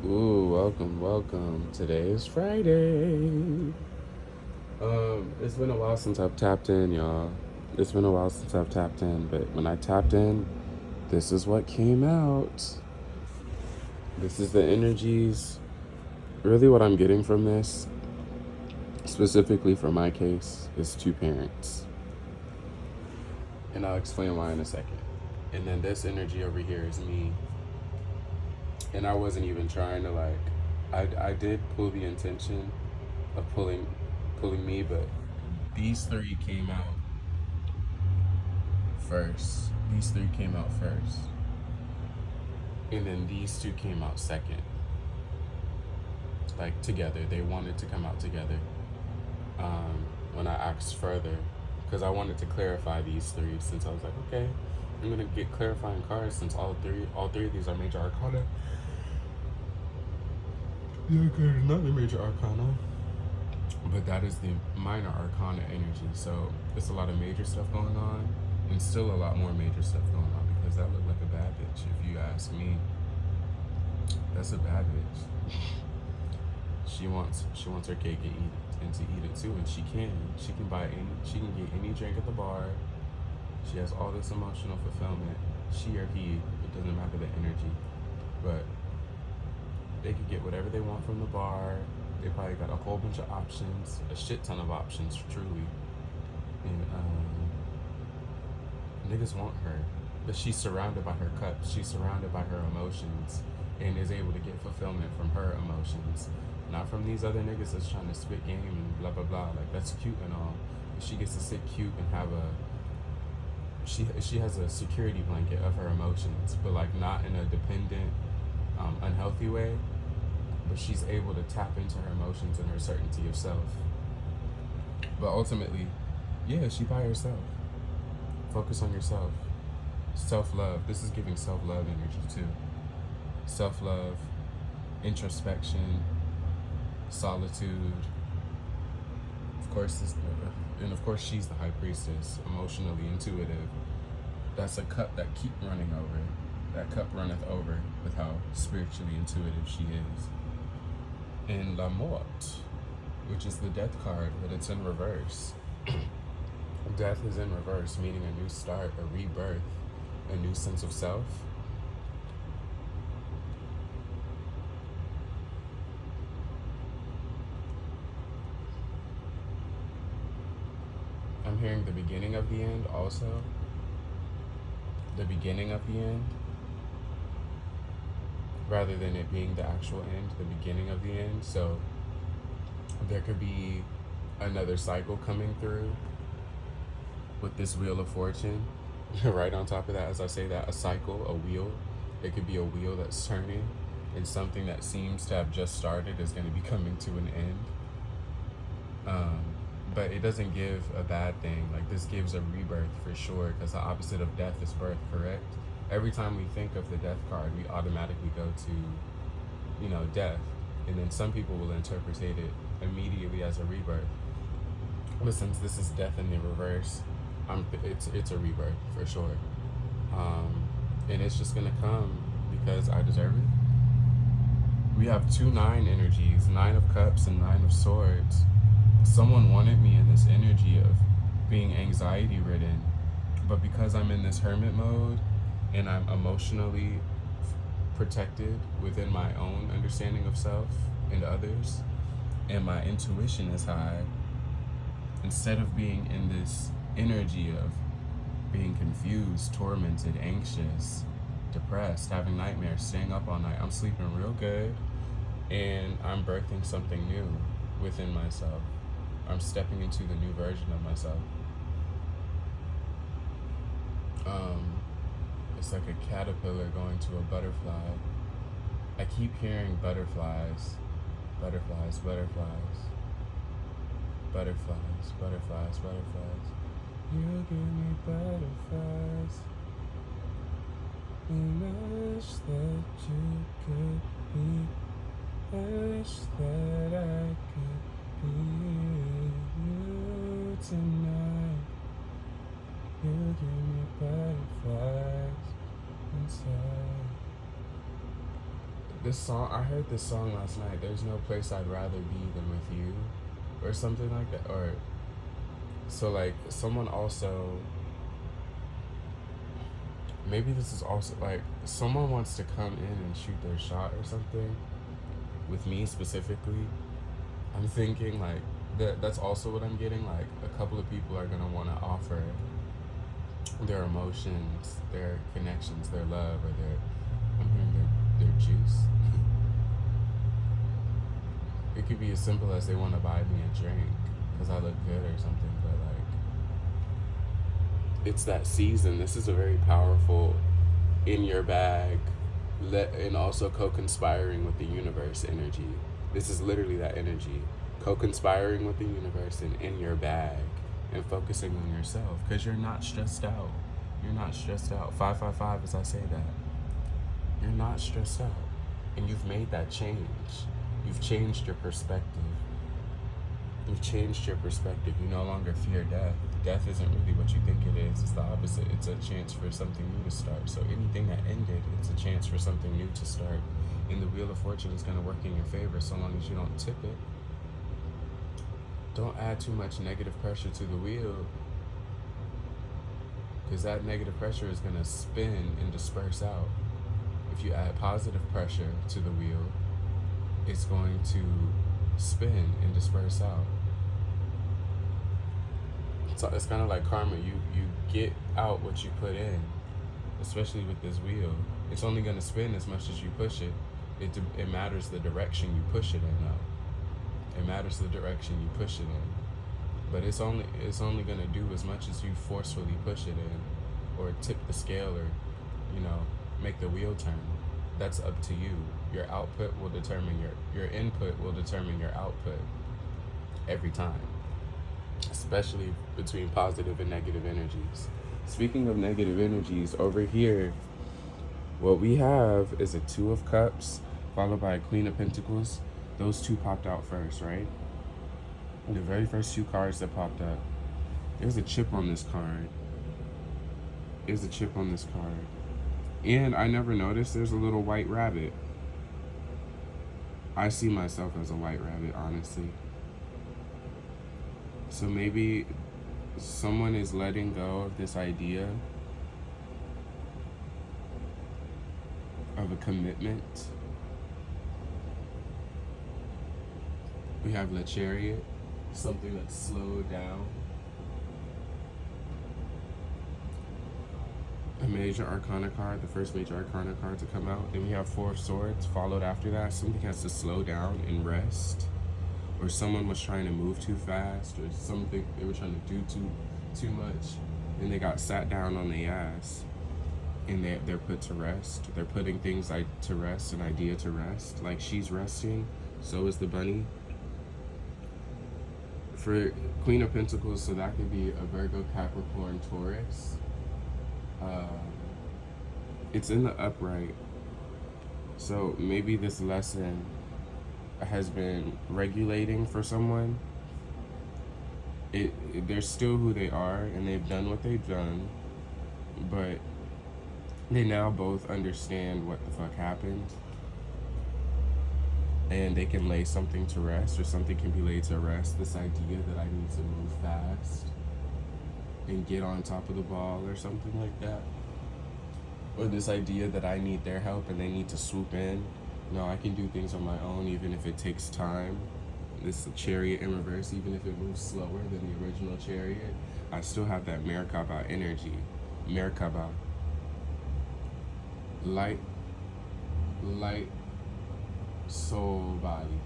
Ooh, welcome. Today is Friday. It's been a while since I've tapped in, y'all. It's been a while since I've tapped in, but when I tapped in, this is what came out. This is the energies. Really, what I'm getting from this, specifically for my case, is two parents. And I'll explain why in a second. And then this energy over here is me. And I wasn't even trying to I did pull the intention of pulling me, but these three came out first. These three came out first. And then these two came out second. Like together. They wanted to come out together. When I asked further, because I wanted to clarify these three, since I was like, okay, I'm gonna get clarifying cards since all three of these are major arcana. Yeah, good. Not the major arcana, but that is the minor arcana energy. So it's a lot of major stuff going on, and still a lot more major stuff going on, because that looked like a bad bitch. If you ask me, that's a bad bitch. She wants her cake and to eat it too, and she can. She can get any drink at the bar. She has all this emotional fulfillment. She or he, it doesn't matter the energy, but they could get whatever they want from the bar. They probably got a whole bunch of options, a shit ton of options, truly. And niggas want her, but she's surrounded by her cups. She's surrounded by her emotions, and is able to get fulfillment from her emotions, not from these other niggas that's trying to spit game and blah blah blah. Like, that's cute and all, but she gets to sit cute and have a she has a security blanket of her emotions, but like not in a dependent, unhealthy way. But she's able to tap into her emotions and her certainty of self. But ultimately, yeah, she by herself. Focus on yourself. Self-love. This is giving self-love energy too. Self-love, introspection, solitude. Of course, and of course she's the high priestess, emotionally intuitive. That's a cup that keep running over. That cup runneth over with how spiritually intuitive she is. And La Mort, which is the death card, but it's in reverse. Death is in reverse, meaning a new start, a rebirth, a new sense of self. I'm hearing the beginning of the end also. The beginning of the end. Rather than it being the actual end, the beginning of the end. So there could be another cycle coming through with this Wheel of Fortune. Right on top of that, as I say that, a cycle, a wheel. It could be a wheel that's turning, and something that seems to have just started is going to be coming to an end. But it doesn't give a bad thing. Like, this gives a rebirth for sure, because the opposite of death is birth, correct? Every time we think of the death card, we automatically go to, death. And then some people will interpret it immediately as a rebirth. But since this is death in the reverse, it's a rebirth for sure. And it's just gonna come because I deserve it. We have 2-9 energies, 9 of cups and 9 of swords. Someone wanted me in this energy of being anxiety ridden, but because I'm in this hermit mode and I'm emotionally protected within my own understanding of self and others, and my intuition is high, instead of being in this energy of being confused, tormented, anxious, depressed, having nightmares, staying up all night, I'm sleeping real good, and I'm birthing something new within myself. I'm stepping into the new version of myself. It's like a caterpillar going to a butterfly. I keep hearing butterflies, butterflies, butterflies, butterflies, butterflies, butterflies. You give me butterflies. And I wish that you could be. I wish that I could be you tonight. You give me butterflies inside. This song, I heard this song last night. There's no place I'd rather be than with you, or something like that. Or so like someone also, maybe this is also like someone wants to come in and shoot their shot or something with me specifically. I'm thinking like that's also what I'm getting. Like a couple of people are gonna want to offer their emotions, their connections, their love, or their I'm hearing their juice. It could be as simple as they want to buy me a drink because I look good or something, but like it's that season. This is a very powerful in your bag, and also co-conspiring with the universe energy. This is literally that energy, co-conspiring with the universe and in your bag, and focusing on yourself because you're not stressed out. You're not stressed out. 555 as I say that. You're not stressed out, and you've made that change. You've changed your perspective. You've changed your perspective. You no longer fear death. Death isn't really what you think it is. It's the opposite. It's a chance for something new to start. So anything that ended, it's a chance for something new to start. And the Wheel of Fortune is going to work in your favor so long as you don't tip it. Don't add too much negative pressure to the wheel, because that negative pressure is going to spin and disperse out. If you add positive pressure to the wheel, it's going to spin and disperse out. So it's kind of like karma. You get out what you put in, especially with this wheel. It's only going to spin as much as you push it. It matters the direction you push it in, though. It matters the direction you push it in. But it's only going to do as much as you forcefully push it in, or tip the scale, or make the wheel turn. That's up to you. Your output will determine your input will determine your output every time, especially between positive and negative energies. Speaking of negative energies, over here, what we have is a Two of Cups followed by a Queen of Pentacles. Those two popped out first, right? The very first two cards that popped up. There's a chip on this card. There's a chip on this card. And I never noticed there's a little white rabbit. I see myself as a white rabbit, honestly. So maybe someone is letting go of this idea of a commitment. We have the Chariot, something that's slowed down. A major arcana card, the first major arcana card to come out. Then we have Four of Swords followed after that. Something has to slow down and rest, or someone was trying to move too fast, or something they were trying to do too much, and they got sat down on the ass, and they're put to rest. They're putting things like to rest, an idea to rest. Like she's resting, so is the bunny. For Queen of Pentacles, so that could be a Virgo, Capricorn, Taurus. It's in the upright, so maybe this lesson has been regulating for someone. They're still who they are, and they've done what they've done, but they now both understand what the fuck happened, and they can lay something to rest, or something can be laid to rest. This idea that I need to move fast and get on top of the ball or something like that, or this idea that I need their help and they need to swoop in. No, I can do things on my own, even if it takes time. This Chariot in reverse, even if it moves slower than the original Chariot, I still have that Merkaba energy. Merkaba. Light, soul, body.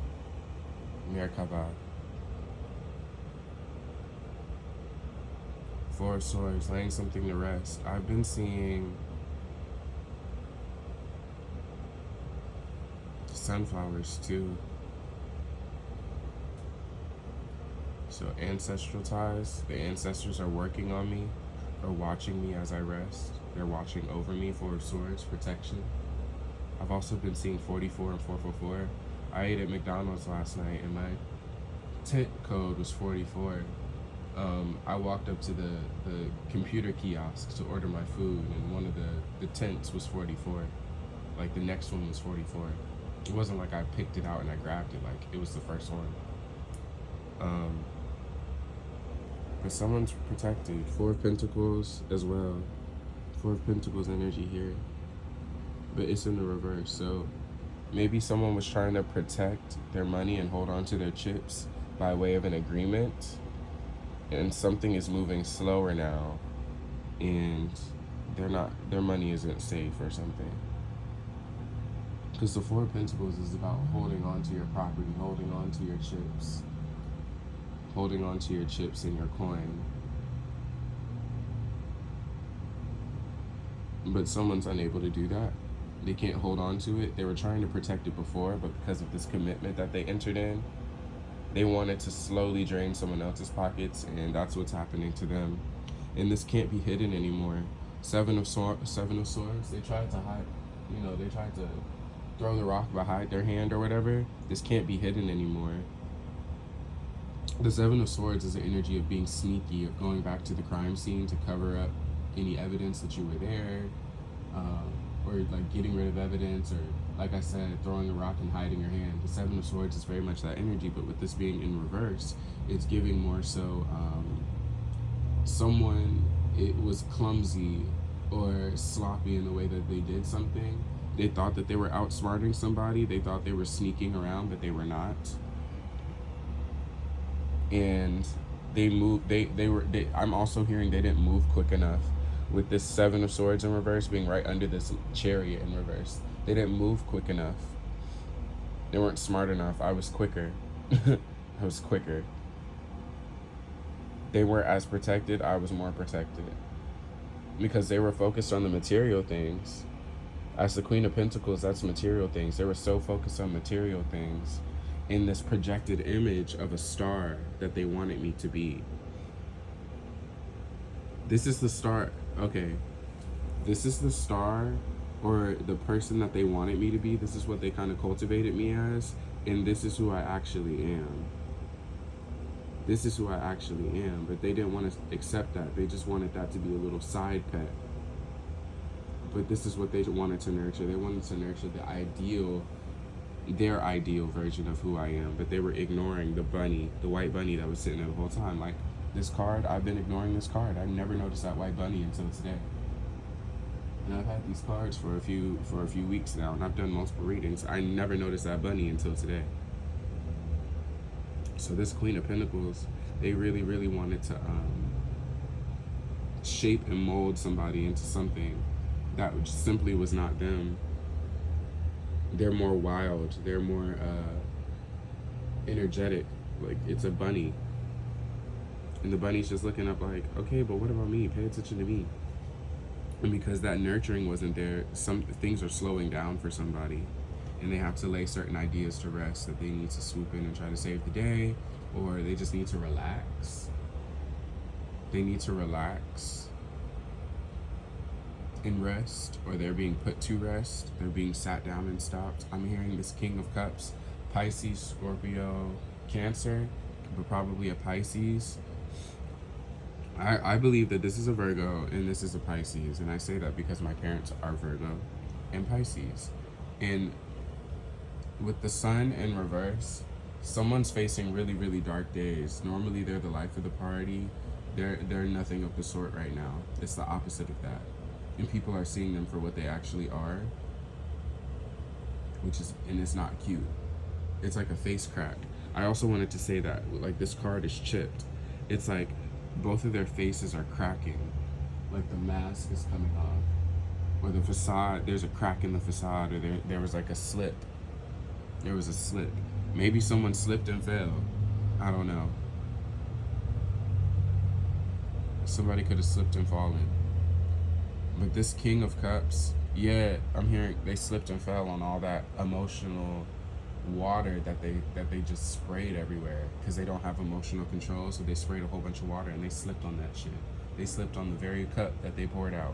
Merkaba. Four of Swords, laying something to rest. I've been seeing sunflowers too. So ancestral ties. The ancestors are working on me, or watching me as I rest. They're watching over me. Four of Swords, protection. I've also been seeing 44 and 444. I ate at McDonald's last night, and my tent code was 44. I walked up to the computer kiosk to order my food, and one of the tents was 44. Like the next one was 44. It wasn't like I picked it out and I grabbed it. Like, it was the first one. But someone's protected. Four of Pentacles as well. Four of Pentacles energy here. But it's in the reverse. So maybe someone was trying to protect their money and hold on to their chips by way of an agreement. And something is moving slower now. And their money isn't safe or something. Because the Four of Pentacles is about holding on to your property, holding on to your chips. Holding on to your chips and your coin. But someone's unable to do that. They can't hold on to it. They were trying to protect it before, but because of this commitment that they entered in, they wanted to slowly drain someone else's pockets, and that's what's happening to them. And this can't be hidden anymore. Seven of Swords, they tried to hide, they tried to throw the rock behind their hand or whatever. This can't be hidden anymore. The Seven of Swords is the energy of being sneaky, of going back to the crime scene to cover up any evidence that you were there, or like getting rid of evidence, or like I said, throwing a rock and hiding your hand. The Seven of Swords is very much that energy, but with this being in reverse, it's giving more so someone, it was clumsy or sloppy in the way that they did something. They thought that they were outsmarting somebody. They thought they were sneaking around, but they were not. And they moved, I'm also hearing they didn't move quick enough with this Seven of Swords in reverse being right under this Chariot in reverse. They didn't move quick enough. They weren't smart enough. I was quicker. I was quicker. They weren't as protected. I was more protected. Because they were focused on the material things. As the Queen of Pentacles, that's material things. They were so focused on material things in this projected image of a star that they wanted me to be. This is the star. Okay. This is the star, or the person that they wanted me to be. This is what they kind of cultivated me as. And this is who I actually am. This is who I actually am. But they didn't want to accept that. They just wanted that to be a little side pet. But this is what they wanted to nurture. They wanted to nurture the ideal, their ideal version of who I am. But they were ignoring the bunny, the white bunny that was sitting there the whole time. Like this card, I've been ignoring this card. I never noticed that white bunny until today. And I've had these cards for a few weeks now, and I've done multiple readings. I never noticed that bunny until today. So this Queen of Pentacles, they really, really wanted to shape and mold somebody into something that simply was not them. They're more wild. They're more energetic. Like, it's a bunny. And the bunny's just looking up like, okay, but what about me? Pay attention to me. And because that nurturing wasn't there, some things are slowing down for somebody. And they have to lay certain ideas to rest, that they need to swoop in and try to save the day, or they just need to relax. They need to relax and rest, or they're being put to rest. They're being sat down and stopped. I'm hearing this King of Cups, Pisces, Scorpio, Cancer, but probably a Pisces. I believe that this is a Virgo and this is a Pisces, and I say that because my parents are Virgo and Pisces. And with the sun in reverse, someone's facing really, really dark days. Normally they're the life of the party. They're nothing of the sort right now. It's the opposite of that. And people are seeing them for what they actually are, and it's not cute. It's like a face crack. I also wanted to say that, like, this card is chipped. It's like both of their faces are cracking. Like the mask is coming off. Or the facade, there's a crack in the facade, or there was like a slip. There was a slip. Maybe someone slipped and fell. I don't know. Somebody could have slipped and fallen. But this King of Cups, yeah, I'm hearing they slipped and fell on all that emotional water that they just sprayed everywhere, because they don't have emotional control. So they sprayed a whole bunch of water and they slipped on that shit. They slipped on the very cup that they poured out.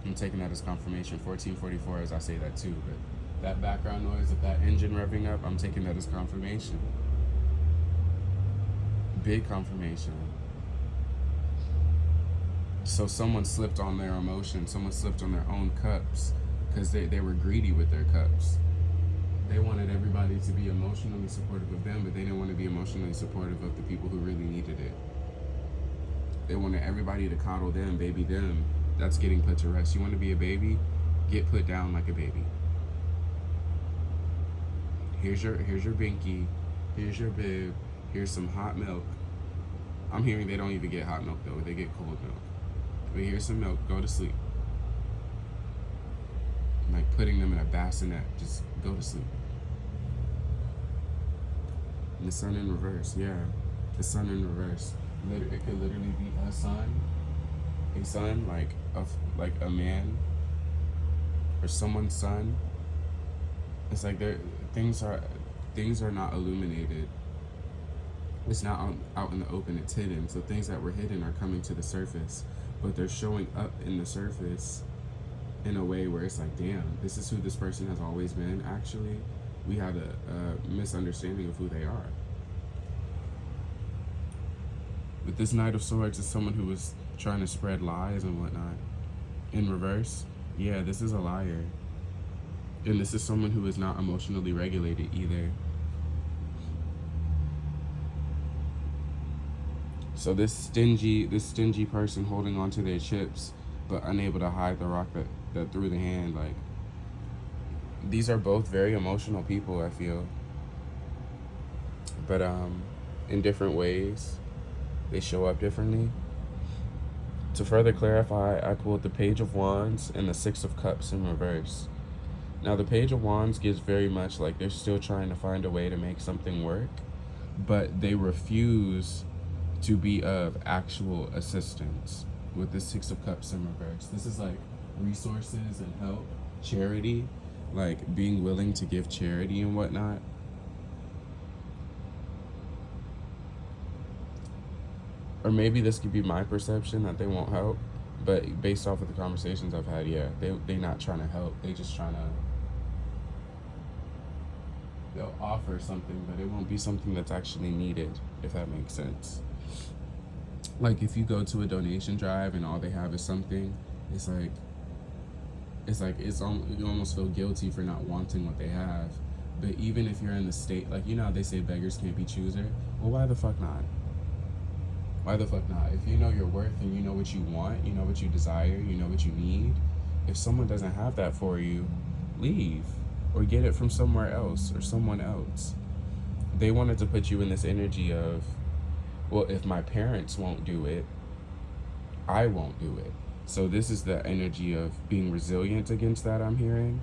I'm taking that as confirmation. 1444 as I say that too, but that background noise of that engine revving up, I'm taking that as confirmation. Big confirmation. So someone slipped on their emotions, someone slipped on their own cups because they were greedy with their cups. They wanted everybody to be emotionally supportive of them, but they didn't want to be emotionally supportive of the people who really needed it. They wanted everybody to coddle them, baby them. That's getting put to rest. You want to be a baby? Get put down like a baby. Here's your binky. Here's your bib. Here's some hot milk. I'm hearing they don't even get hot milk though. They get cold milk. But here's some milk. Go to sleep. Like putting them in a bassinet. Just go to sleep. And the sun in reverse. Yeah, the sun in reverse. It could literally be a son, like a man, or someone's son. It's like things are not illuminated. It's not out in the open. It's hidden. So things that were hidden are coming to the surface, but they're showing up in the surface in a way where it's like, damn, this is who this person has always been. Actually, we had a misunderstanding of who they are. But this Knight of Swords is someone who was trying to spread lies and whatnot. In reverse, yeah, this is a liar. And this is someone who is not emotionally regulated either. So this stingy person holding on to their chips, but unable to hide the rock that threw the hand, like, these are both very emotional people, I feel. But in different ways. They show up differently. To further clarify, I pulled the Page of Wands and the Six of Cups in reverse. Now, the Page of Wands gives very much like they're still trying to find a way to make something work, but they refuse to be of actual assistance with the Six of Cups in reverse. This is like resources and help, charity, like being willing to give charity and whatnot. Or maybe this could be my perception that they won't help, but based off of the conversations I've had, yeah, they not trying to help. They just trying to, they'll offer something, but it won't be something that's actually needed, if that makes sense. Like if you go to a donation drive and all they have is something, you almost feel guilty for not wanting what they have. But even if you're in the state, like, you know how they say beggars can't be chooser? Well, why the fuck not? Why the fuck not? If you know your worth and you know what you want, you know what you desire, you know what you need, if someone doesn't have that for you, leave. Or get it from somewhere else or someone else. They wanted to put you in this energy of, well, if my parents won't do it, I won't do it. So this is the energy of being resilient against that, I'm hearing.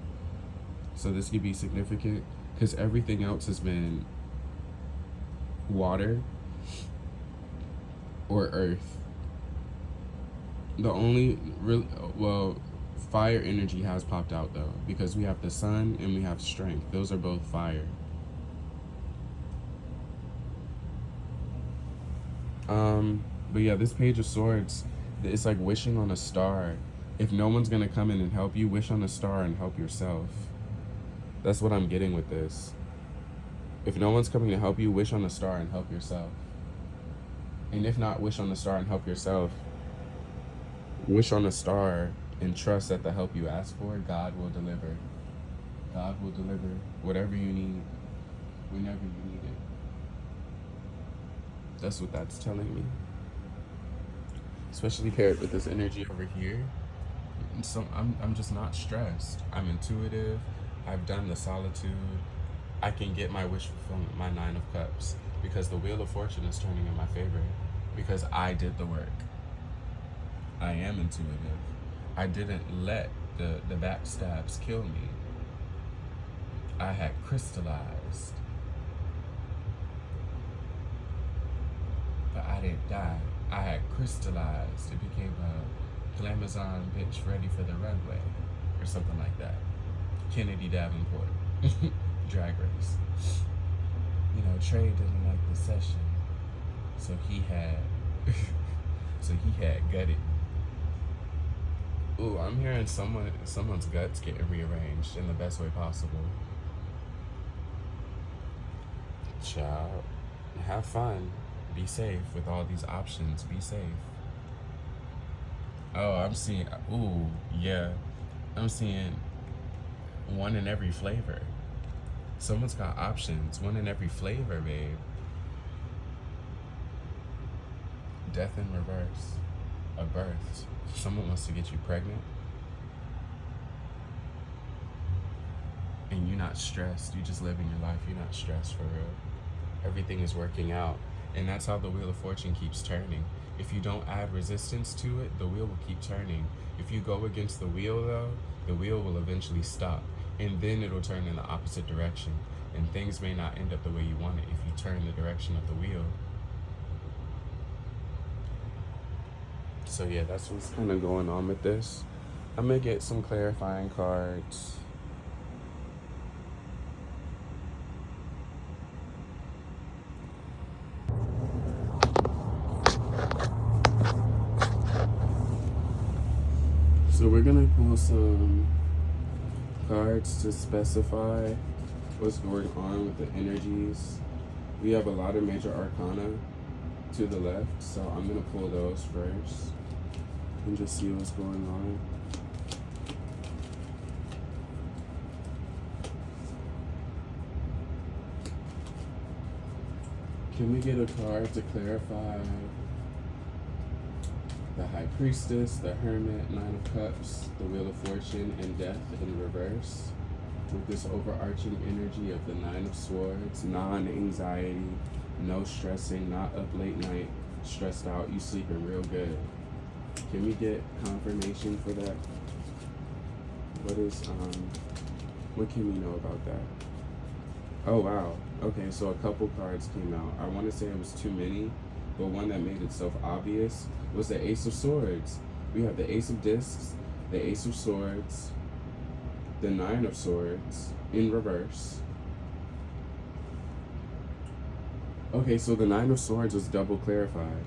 So this could be significant because everything else has been water or earth. The only fire energy has popped out though, because we have the sun and we have strength. Those are both fire. But yeah, this Page of Swords, it's like wishing on a star. If no one's gonna come in and help you, wish on a star and help yourself. That's what I'm getting with this. If no one's coming to help you, wish on a star and help yourself. And if not, wish on a star and help yourself. Wish on a star and trust that the help you ask for, God will deliver. God will deliver whatever you need, whenever you need it. That's what that's telling me. Especially paired with this energy over here. So I'm just not stressed. I'm intuitive. I've done the solitude. I can get my wish fulfillment, my 9 of Cups, because the Wheel of Fortune is turning in my favor, because I did the work. I am intuitive. I didn't let the backstabs kill me. I had crystallized. But I didn't die. I had crystallized. It became a Glamazon bitch ready for the runway, or something like that. Kennedy Davenport. Drag Race. You know, Trey didn't like the session, so he had gutted. Ooh, I'm hearing someone's guts getting rearranged in the best way possible. Child, have fun. Be safe with all these options. Be safe. Oh, I'm seeing. Ooh, yeah. I'm seeing one in every flavor. Someone's got options. One in every flavor, babe. Death in reverse. A birth. Someone wants to get you pregnant. And you're not stressed. You just living your life. You're not stressed for real. Everything is working out. And that's how the Wheel of Fortune keeps turning. If you don't add resistance to it, the wheel will keep turning. If you go against the wheel, though, the wheel will eventually stop. And then it'll turn in the opposite direction. And things may not end up the way you want it if you turn the direction of the wheel. So yeah, that's what's kind of going on with this. I'm going to get some clarifying cards. So we're going to pull some cards to specify what's going on with the energies. We have a lot of major arcana to the left, so I'm going to pull those first and just see what's going on. Can we get a card to clarify the High Priestess, the Hermit, Nine of Cups, the Wheel of Fortune, and Death in reverse? With this overarching energy of the Nine of Swords, non-anxiety, no stressing, not up late night, stressed out, you sleeping real good. Can we get confirmation for that? What can we know about that? Oh wow, okay, so a couple cards came out. I want to say it was too many, but one that made itself obvious was the Ace of Swords. We have the Ace of Discs, the Ace of Swords, the Nine of Swords in reverse. Okay, so the Nine of Swords was double clarified.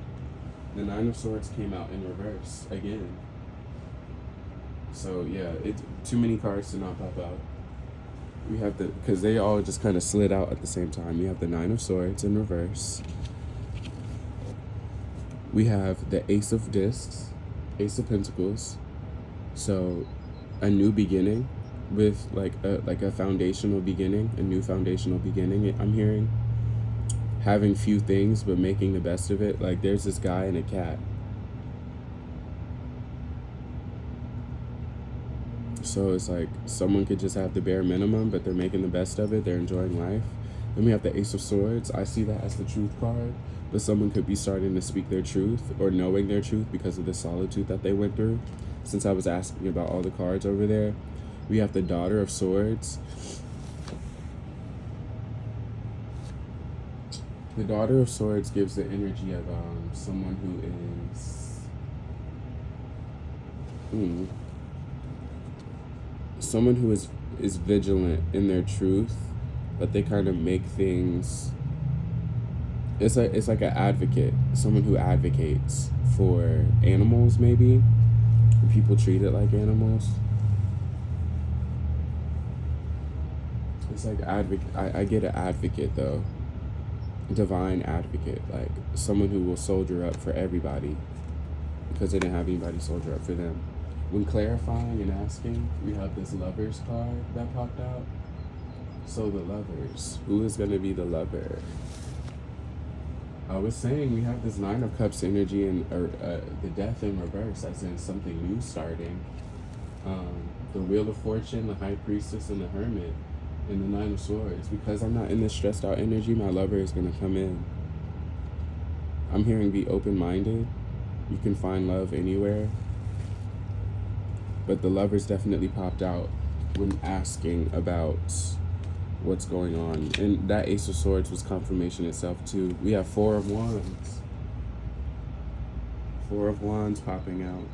The Nine of Swords came out in reverse again. So yeah, too many cards to not pop out. We have because they all just kind of slid out at the same time. We have the Nine of Swords in reverse. We have the Ace of Discs, Ace of Pentacles. So a new beginning with like a foundational beginning, a new foundational beginning. I'm hearing having few things but making the best of it. Like there's this guy and a cat. So it's like someone could just have the bare minimum, but they're making the best of it. They're enjoying life. Then we have the Ace of Swords. I see that as the truth card, but someone could be starting to speak their truth or knowing their truth because of the solitude that they went through. Since I was asking about all the cards over there, we have the Daughter of Swords. The Daughter of Swords gives the energy of someone who is someone who is vigilant in their truth, but they kind of make things. It's like an advocate, someone who advocates for animals, maybe. People treat it like animals. It's like I get an advocate though. Divine advocate, like someone who will soldier up for everybody because they didn't have anybody soldier up for them. When clarifying and asking, we have this Lovers card that popped out. So the Lovers, who is going to be the lover? I was saying we have this Nine of Cups energy and the Death in reverse, as in something new starting. The Wheel of Fortune, the High Priestess, and the Hermit, and the Nine of Swords. Because I'm not in this stressed out energy, my lover is going to come in. I'm hearing be open-minded. You can find love anywhere. But the Lovers definitely popped out when asking about what's going on. And that Ace of Swords was confirmation itself too. We have Four of Wands. Four of Wands popping out.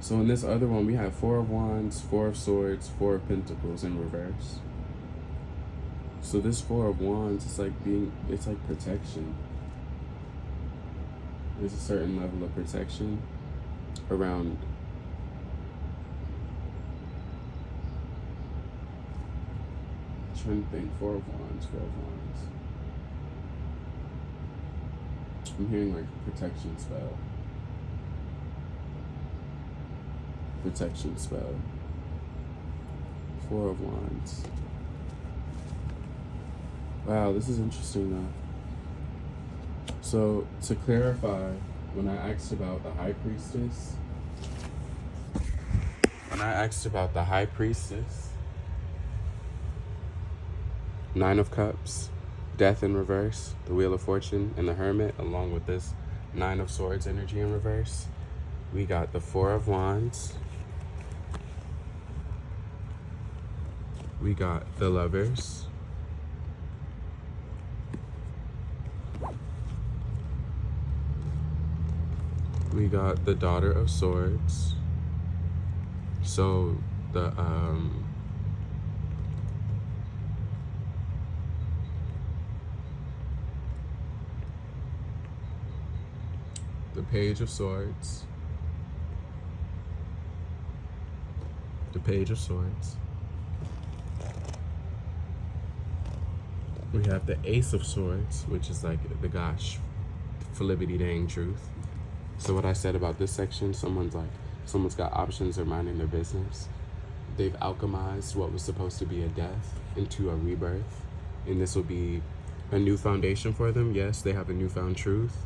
So in this other one, we have Four of Wands, Four of Swords, Four of Pentacles in reverse. So this Four of Wands, it's like protection. There's a certain level of protection around. I'm trying to think. Four of Wands. I'm hearing like a protection spell. protection spell. Four of Wands. Wow, this is interesting though. So, to clarify, when I asked about the High Priestess, Nine of Cups, Death in reverse, the Wheel of Fortune, and the Hermit, along with this Nine of Swords energy in reverse, we got the Four of Wands, we got the Lovers, we got the Daughter of Swords. So the Page of Swords, the Page of Swords, we have the Ace of Swords, which is like the gosh flippity dang truth. So what I said about this section, someone's got options, they're minding their business. They've alchemized what was supposed to be a death into a rebirth, and this will be a new foundation for them. Yes, they have a newfound truth.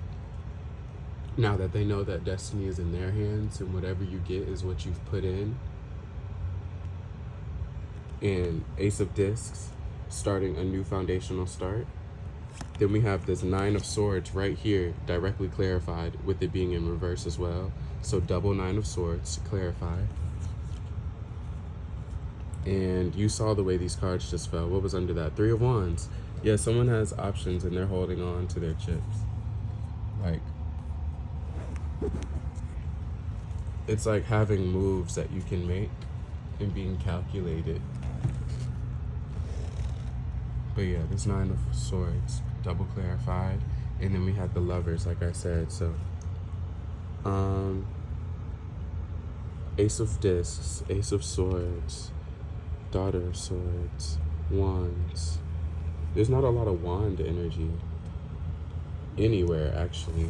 Now that they know that destiny is in their hands and whatever you get is what you've put in. And Ace of Discs, starting a new foundational start. Then we have this Nine of Swords right here, directly clarified with it being in reverse as well. So double Nine of Swords to clarify. And you saw the way these cards just fell. What was under that? Three of Wands. Yeah, someone has options and they're holding on to their chips. Like, it's like having moves that you can make and being calculated. But yeah, this Nine of Swords, double clarified. And then we had the Lovers, like I said. So, Ace of Discs, Ace of Swords, Daughter of Swords, Wands. There's not a lot of wand energy anywhere, actually.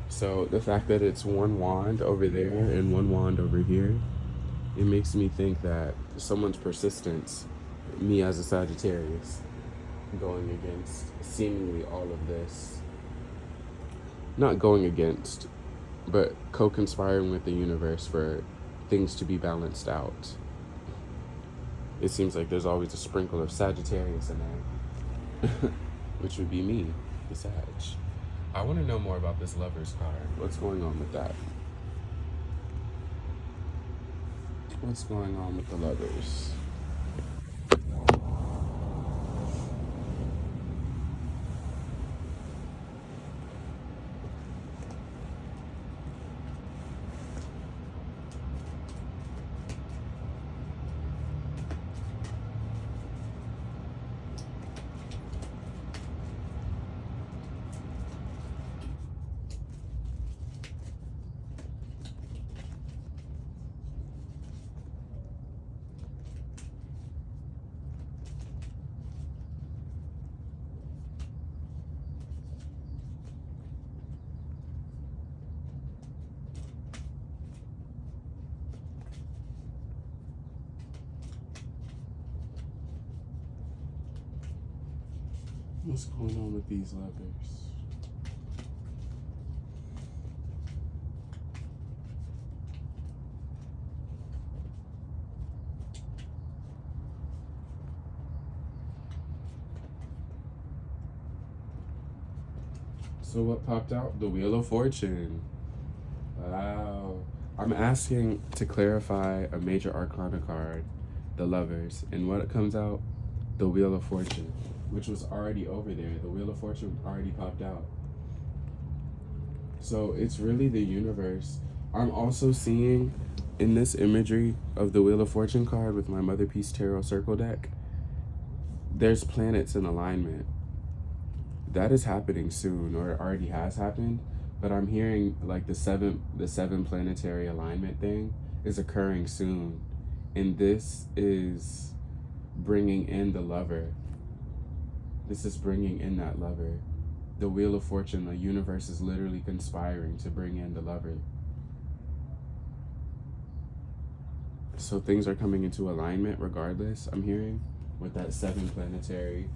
So the fact that it's one wand over there and one wand over here, it makes me think that someone's persistence, me as a Sagittarius, going against seemingly all of this. Not going against, but co-conspiring with the universe for things to be balanced out. It seems like there's always a sprinkle of Sagittarius in there, which would be me, the Sag. I want to know more about this Lovers card. What's going on with that? What's going on with the Lovers? What's going on with these Lovers? So what popped out? The Wheel of Fortune. Wow. I'm asking to clarify a major arcana card, the Lovers, and what comes out? The Wheel of Fortune, which was already over there. The Wheel of Fortune already popped out. So it's really the universe. I'm also seeing in this imagery of the Wheel of Fortune card with my Mother Peace Tarot Circle deck, there's planets in alignment. That is happening soon, or it already has happened, but I'm hearing like the seven planetary alignment thing is occurring soon. And this is bringing in the Lover. This is bringing in that Lover. The Wheel of Fortune, the universe is literally conspiring to bring in the Lover. So things are coming into alignment regardless, I'm hearing, with that 7 planetary.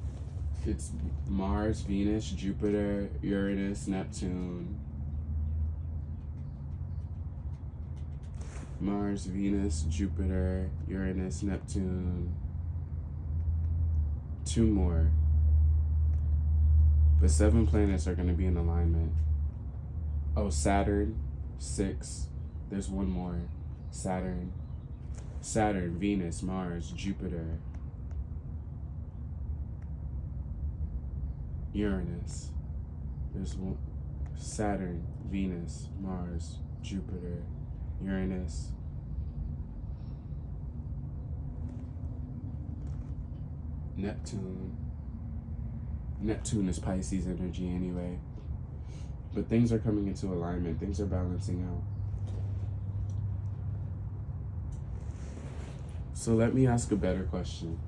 It's Mars, Venus, Jupiter, Uranus, Neptune. Mars, Venus, Jupiter, Uranus, Neptune. 2 more. But 7 planets are going to be in alignment. Oh, Saturn, 6. There's 1 more. Saturn, Venus, Mars, Jupiter, Uranus. There's one. Saturn, Venus, Mars, Jupiter, Uranus. Neptune. Neptune is Pisces energy anyway. But things are coming into alignment. Things are balancing out. So let me ask a better question.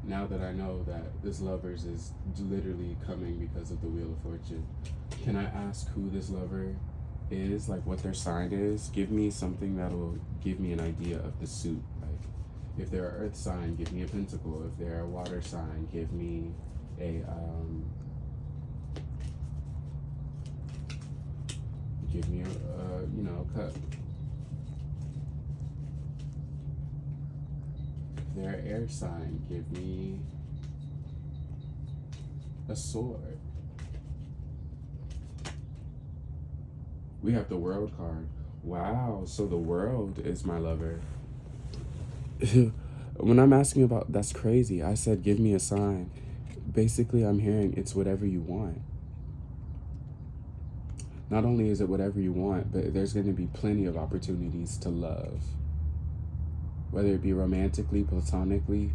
Now that I know that this Lovers is literally coming because of the Wheel of Fortune, can I ask who this lover is? Like what their sign is? Give me something that will give me an idea of the suit. Like if they're an earth sign, give me a pentacle. If they're a water sign, give me a cup. If they're an air sign, give me a sword. We have the World card. Wow, so the World is my lover. When I'm asking about, that's crazy. I said, give me a sign. Basically, I'm hearing it's whatever you want. Not only is it whatever you want, but there's going to be plenty of opportunities to love. Whether it be romantically, platonically,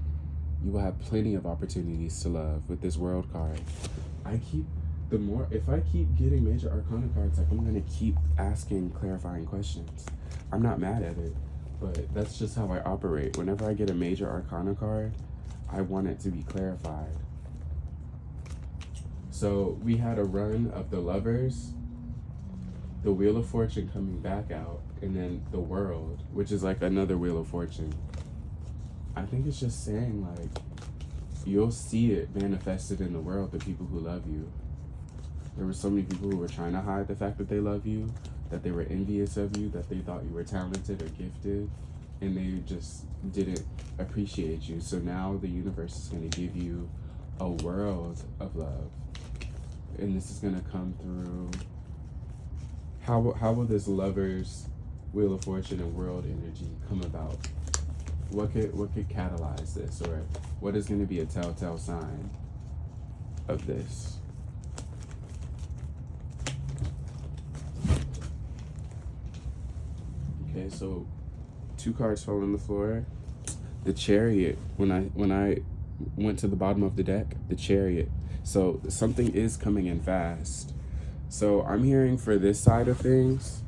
you will have plenty of opportunities to love with this World card. If I keep getting major arcana cards, like I'm going to keep asking clarifying questions. I'm not mad at it, but that's just how I operate. Whenever I get a major arcana card, I want it to be clarified. So we had a run of the Lovers, the Wheel of Fortune coming back out, and then the World, which is like another Wheel of Fortune. I think it's just saying, like, you'll see it manifested in the world, the people who love you. There were so many people who were trying to hide the fact that they love you, that they were envious of you, that they thought you were talented or gifted, and they just didn't appreciate you. So now the universe is going to give you a world of love. And this is going to come through. How will this Lovers, Wheel of Fortune, and World energy come about? What could catalyze this, or what is going to be a telltale sign of this? Okay, so 2 cards fell on the floor. The Chariot. When I went to the bottom of the deck, the Chariot. So something is coming in fast. So I'm hearing for this side of things.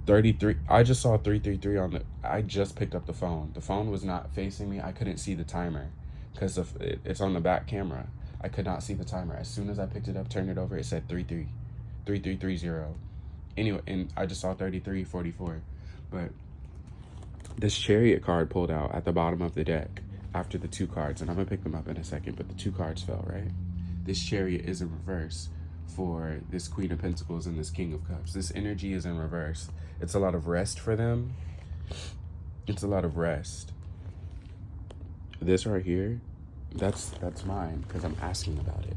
33. I just saw 333 on the. I just picked up the phone. The phone was not facing me. I couldn't see the timer because it's on the back camera. I could not see the timer. As soon as I picked it up, turned it over, it said 3330. Anyway, and I just saw 3344. But this Chariot card pulled out at the bottom of the deck after the 2 cards, and I'm gonna pick them up in a second. But the 2 cards fell, right? This Chariot is in reverse for this Queen of Pentacles and this King of Cups. This energy is in reverse. It's a lot of rest for them. It's a lot of rest. This right here, that's mine because I'm asking about it.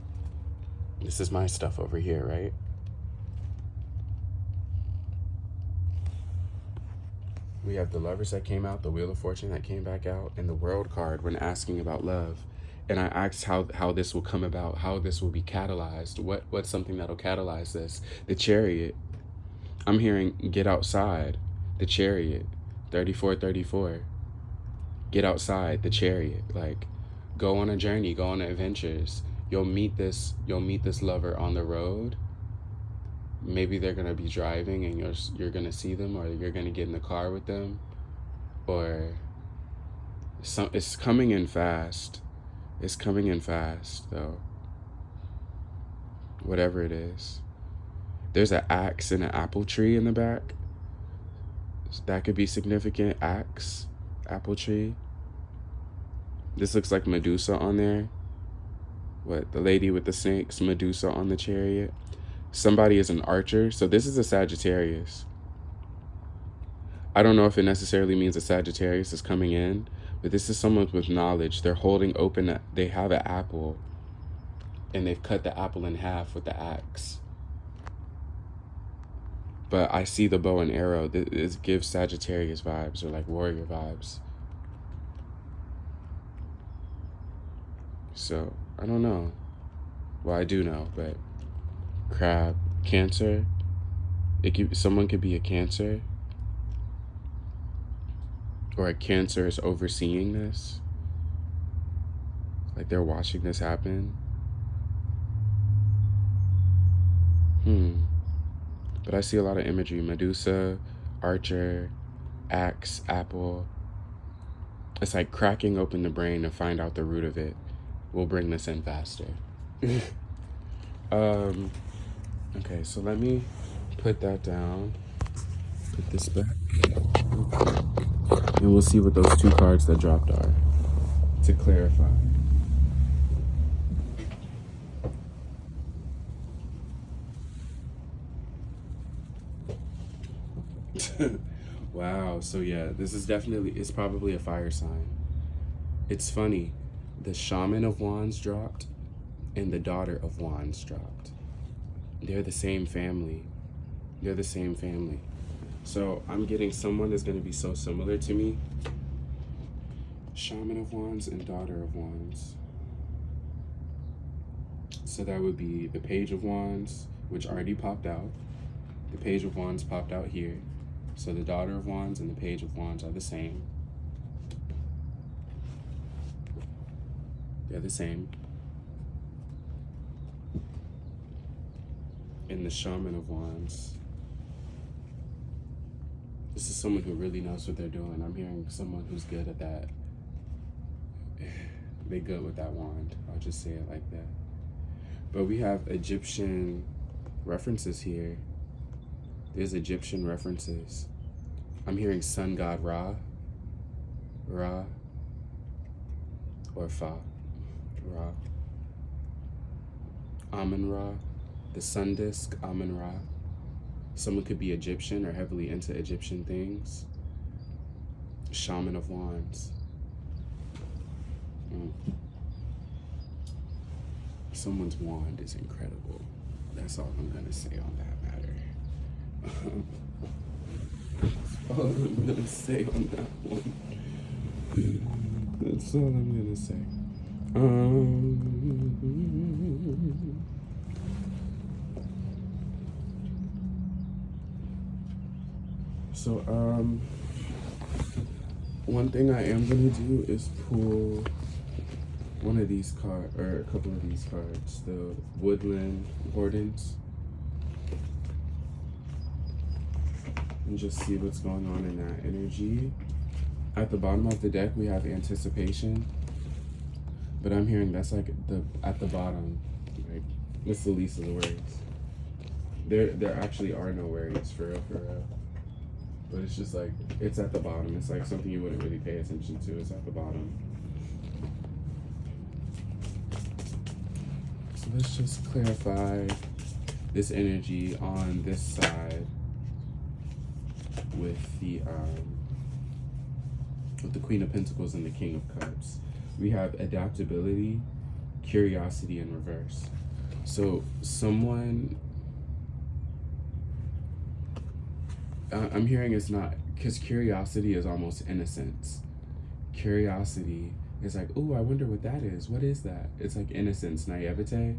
This is my stuff over here, right? We have the Lovers that came out, the Wheel of Fortune that came back out, and the World card when asking about love. And I asked how this will come about, how this will be catalyzed. What's something that'll catalyze this? The Chariot. I'm hearing get outside. The Chariot. 3434. Get outside. The Chariot. Like, go on a journey. Go on adventures. You'll meet this lover on the road. Maybe they're gonna be driving and you're gonna see them, or you're gonna get in the car with them, or it's coming in fast. It's coming in fast, though. Whatever it is. There's an axe and an apple tree in the back. So that could be significant. Axe, apple tree. This looks like Medusa on there. What, the lady with the snakes, Medusa on the chariot. Somebody is an archer. So this is a Sagittarius. I don't know if it necessarily means a Sagittarius is coming in, but this is someone with knowledge. They're holding open, they have an apple, and they've cut the apple in half with the axe. But I see the bow and arrow. This gives Sagittarius vibes, or like warrior vibes. So, I don't know. Well, I do know, but crab, Cancer. Someone could be a Cancer. Or a Cancer is overseeing this. Like they're watching this happen. But I see a lot of imagery. Medusa, archer, axe, apple. It's like cracking open the brain to find out the root of it. We'll bring this in faster. Okay, so let me put that down. Put this back. And we'll see what those two cards that dropped are, to clarify. Wow, so yeah, this is definitely, it's probably a fire sign. It's funny, the Shaman of Wands dropped and the Daughter of Wands dropped. They're the same family. They're the same family. So I'm getting someone that's going to be so similar to me. Shaman of Wands and Daughter of Wands. So that would be the Page of Wands, which already popped out. The Page of Wands popped out here. So the Daughter of Wands and the Page of Wands are the same. They're the same. And the Shaman of Wands. This is someone who really knows what they're doing. I'm hearing someone who's good at that. They're good with that wand. I'll just say it like that. But we have Egyptian references here. There's Egyptian references. I'm hearing sun god Ra. Ra. Or Fa. Ra. Amun-Ra. The sun disk, Amun-Ra. Someone could be Egyptian or heavily into Egyptian things. Shaman of Wands. Someone's wand is incredible. That's all I'm gonna say on that matter. That's all I'm gonna say on that one. That's all I'm gonna say. So, one thing I am gonna do is pull one of these cards, or a couple of these cards, the Woodland Wardens, and just see what's going on in that energy. At the bottom of the deck, we have Anticipation, but I'm hearing that's like at the bottom, like it's the least of the worries. There actually are no worries, for real. But it's just like, it's at the bottom. It's like something you wouldn't really pay attention to. It's at the bottom. So let's just clarify this energy on this side with the Queen of Pentacles and the King of Cups. We have adaptability, curiosity in reverse. So someone, I'm hearing it's not, because curiosity is almost innocence. Curiosity is like, oh, I wonder what that is. What is that? It's like innocence, naivete.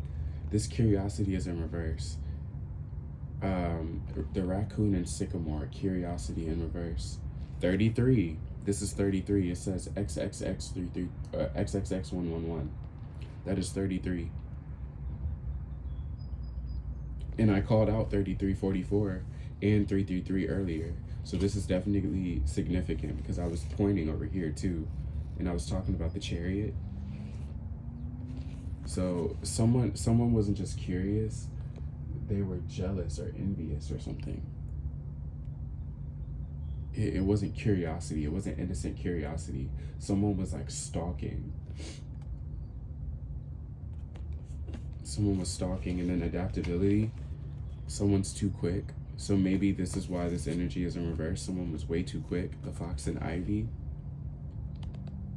This curiosity is in reverse. The Raccoon and Sycamore, curiosity in reverse. 33. This is 33. It says XXX33, XXX111. That is 33. And I called out 3344 and 333 earlier. So this is definitely significant because I was pointing over here too. And I was talking about the Chariot. So someone wasn't just curious. they were jealous or envious or something. It wasn't curiosity. It wasn't innocent curiosity. Someone was like stalking. Someone was stalking, and then adaptability. Someone's too quick. So maybe this is why this energy is in reverse. Someone was way too quick. The Fox and Ivy,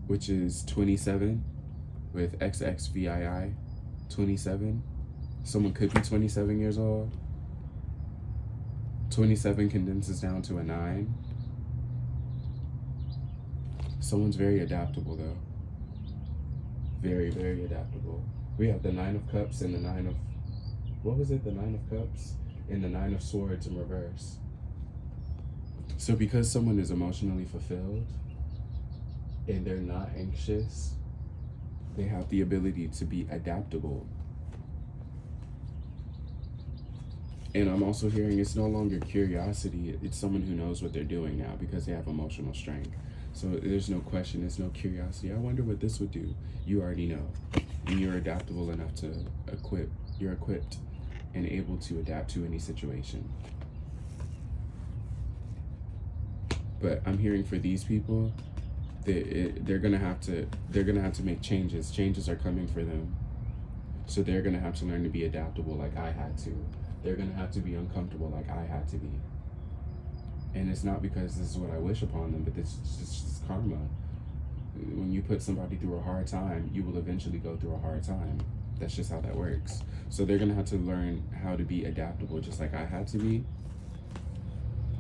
which is 27 with XXVII, 27. Someone could be 27 years old. 27 condenses down to a 9. Someone's very adaptable though. Very, very adaptable. We have the 9 of Cups and the 9 of, what was it? The 9 of Cups and the 9 of Swords in reverse. So because someone is emotionally fulfilled and they're not anxious, they have the ability to be adaptable. And I'm also hearing it's no longer curiosity, it's someone who knows what they're doing now because they have emotional strength. So there's no question, it's no curiosity. I wonder what this would do. You already know. And you're adaptable enough to you're equipped and able to adapt to any situation. But I'm hearing for these people, they're gonna have to make changes. Changes are coming for them. So they're gonna have to learn to be adaptable like I had to. They're gonna have to be uncomfortable like I had to be. And it's not because this is what I wish upon them, but this is just karma. When you put somebody through a hard time, you will eventually go through a hard time. That's just how that works. So they're gonna have to learn how to be adaptable just like I had to be.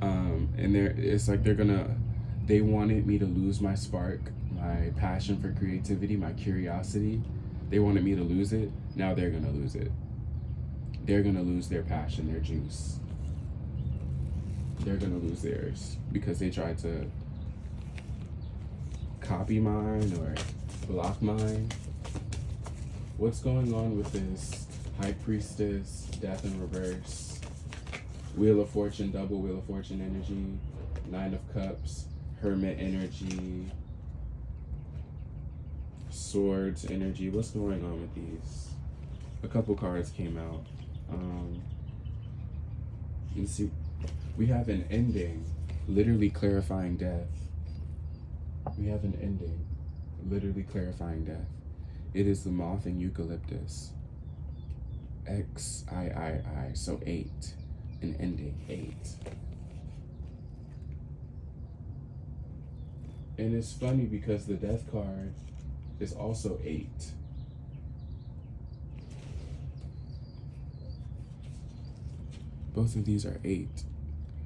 And it's like they wanted me to lose my spark, my passion for creativity, my curiosity. They wanted me to lose it. Now they're gonna lose it. They're gonna lose their passion, their juice. They're gonna lose theirs because they tried to copy mine or block mine. What's going on with this High Priestess, Death in reverse, Wheel of Fortune, double Wheel of Fortune energy, 9 of Cups, Hermit energy, Swords energy? What's going on with these? A couple cards came out. You see, we have an ending, literally clarifying death. We have an ending, literally clarifying death. It is the Moth and Eucalyptus. XIII, so 8, an ending, 8. And it's funny because the Death card is also 8. Both of these are 8.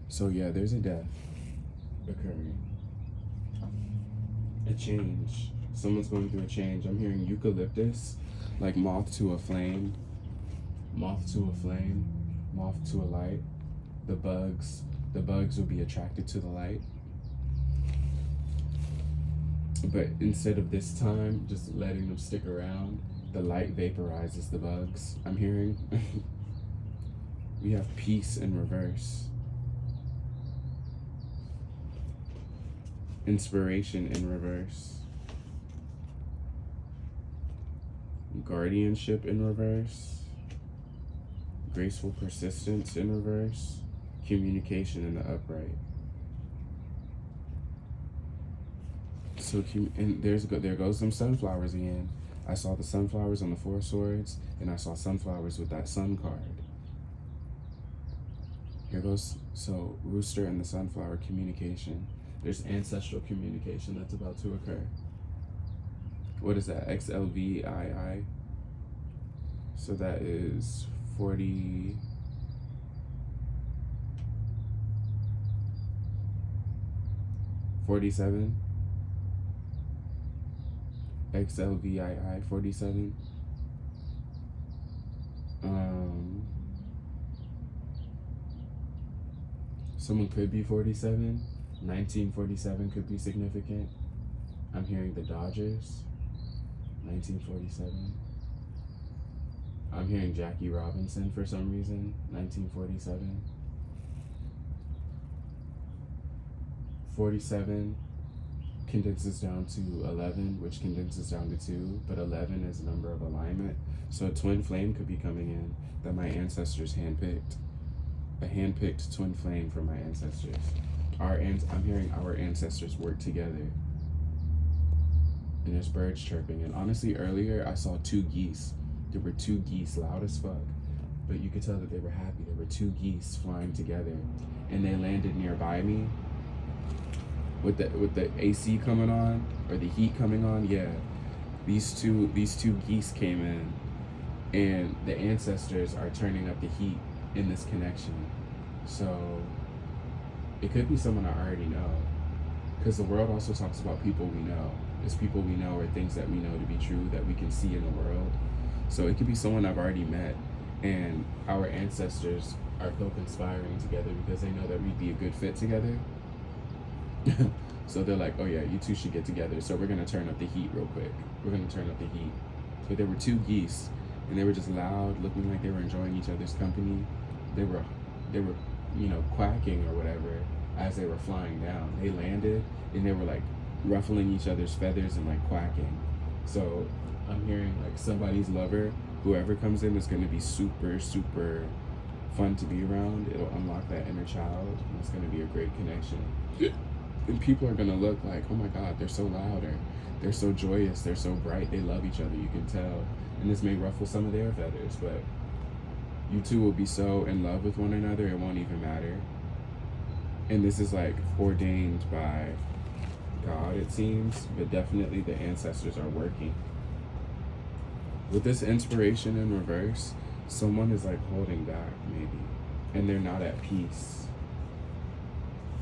So yeah, there's a death occurring. A change. Someone's going through a change. I'm hearing eucalyptus, like moth to a flame. Moth to a flame. Moth to a light. The bugs will be attracted to the light. But instead of this time, just letting them stick around, the light vaporizes the bugs. I'm hearing. We have peace in reverse. Inspiration in reverse. Guardianship in reverse. Graceful persistence in reverse. Communication in the upright. So, and there goes some sunflowers again. I saw the sunflowers on the 4 swords, and I saw sunflowers with that sun card. Here goes, so rooster and the sunflower, communication. There's ancestral communication that's about to occur. What is that? XLVII. So that is 40. 47. XLVII 47. Someone could be 47. 1947 could be significant. I'm hearing the Dodgers. 1947. I'm hearing Jackie Robinson for some reason. 1947. 47. condenses down to 11, which condenses down to 2, but 11 is a number of alignment. So a twin flame could be coming in that my ancestors handpicked. A handpicked twin flame from my ancestors. I'm hearing our ancestors work together. And there's birds chirping. And honestly, earlier I saw 2 geese. There were 2 geese, loud as fuck. But you could tell that they were happy. There were 2 geese flying together. And they landed nearby me. With the AC coming on, or the heat coming on, yeah. These two geese came in. And the ancestors are turning up the heat in this connection. So it could be someone I already know, because the world also talks about people we know. It's people we know, or things that we know to be true that we can see in the world. So it could be someone I've already met, and our ancestors are co-conspiring together because they know that we'd be a good fit together. So they're like, oh yeah, you two should get together, so we're gonna turn up the heat real quick. We're gonna turn up the heat. But there were 2 geese, and they were just loud, looking like they were enjoying each other's company. They were, quacking or whatever as they were flying down. They landed, and they were like ruffling each other's feathers and like quacking. So I'm hearing like somebody's lover, whoever comes in, is going to be super, super fun to be around. It'll unlock that inner child, and it's going to be a great connection. And people are going to look like, oh my God, they're so loud, or they're so joyous, they're so bright, they love each other, you can tell. And this may ruffle some of their feathers, but you two will be so in love with one another, it won't even matter. And this is like ordained by God, it seems, but definitely the ancestors are working. With this inspiration in reverse, someone is like holding back, maybe, and they're not at peace.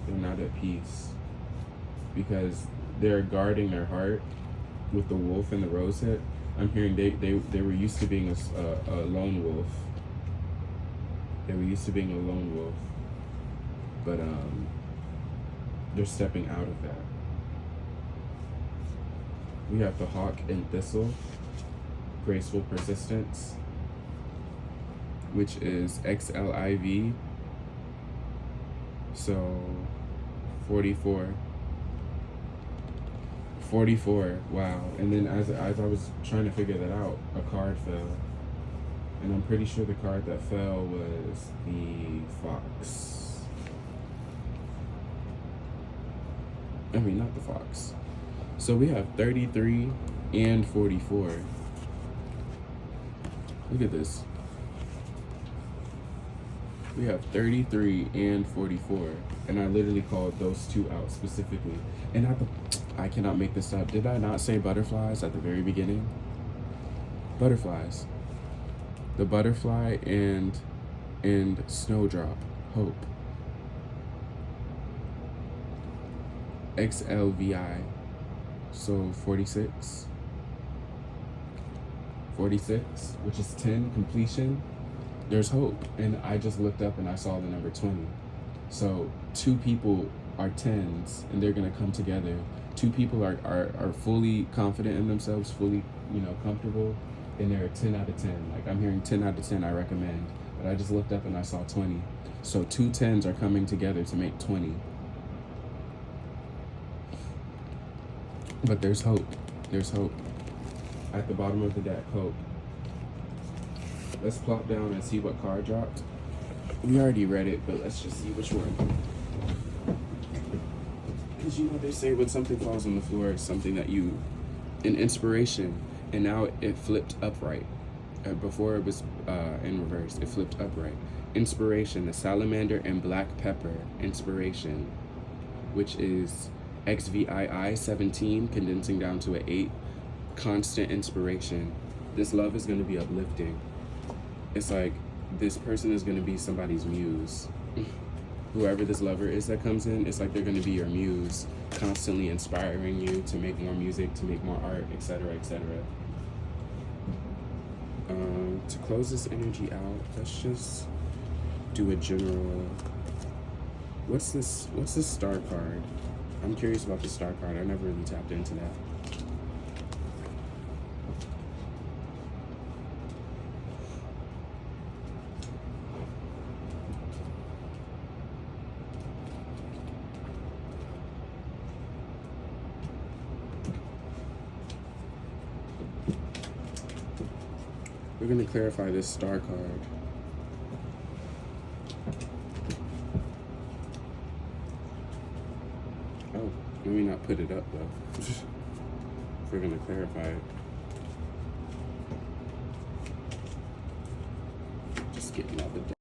They're not at peace because they're guarding their heart with the wolf and the rosehip. I'm hearing they were used to being a lone wolf. They were used to being a lone wolf, but they're stepping out of that. We have the hawk and thistle, graceful persistence, which is XLIV. So 44, wow. And then as I was trying to figure that out, a card fell. And I'm pretty sure the card that fell was the fox. I mean, not the fox. So we have 33 and 44. Look at this. We have 33 and 44. And I literally called those 2 out specifically. And I cannot make this up. Did I not say butterflies at the very beginning? Butterflies. The butterfly and snowdrop, hope. XLVI, so 46, which is 10, completion. There's hope, and I just looked up and I saw the number 20. So 2 people are 10s, and they're gonna come together. 2 people are fully confident in themselves, fully comfortable. And they're a 10 out of 10. Like I'm hearing 10 out of 10, I recommend. But I just looked up and I saw 20. So 2 10s are coming together to make 20. But there's hope. There's hope. At the bottom of the deck, hope. Let's plop down and see what card dropped. We already read it, but let's just see which one. Because they say when something falls on the floor, it's something that an inspiration. And now it flipped upright. Before it was in reverse, it flipped upright. Inspiration, the salamander and black pepper inspiration, which is XVII 17, condensing down to an 8. Constant inspiration. This love is going to be uplifting. It's like this person is going to be somebody's muse. Whoever this lover is that comes in, it's like they're going to be your muse, constantly inspiring you to make more music, to make more art, etc., etc. To close this energy out, let's just do a general. What's this star card? I'm curious about the star card. I never really tapped into that. We're gonna clarify this star card. Oh, let me not put it up though. We're gonna clarify it. Just getting all the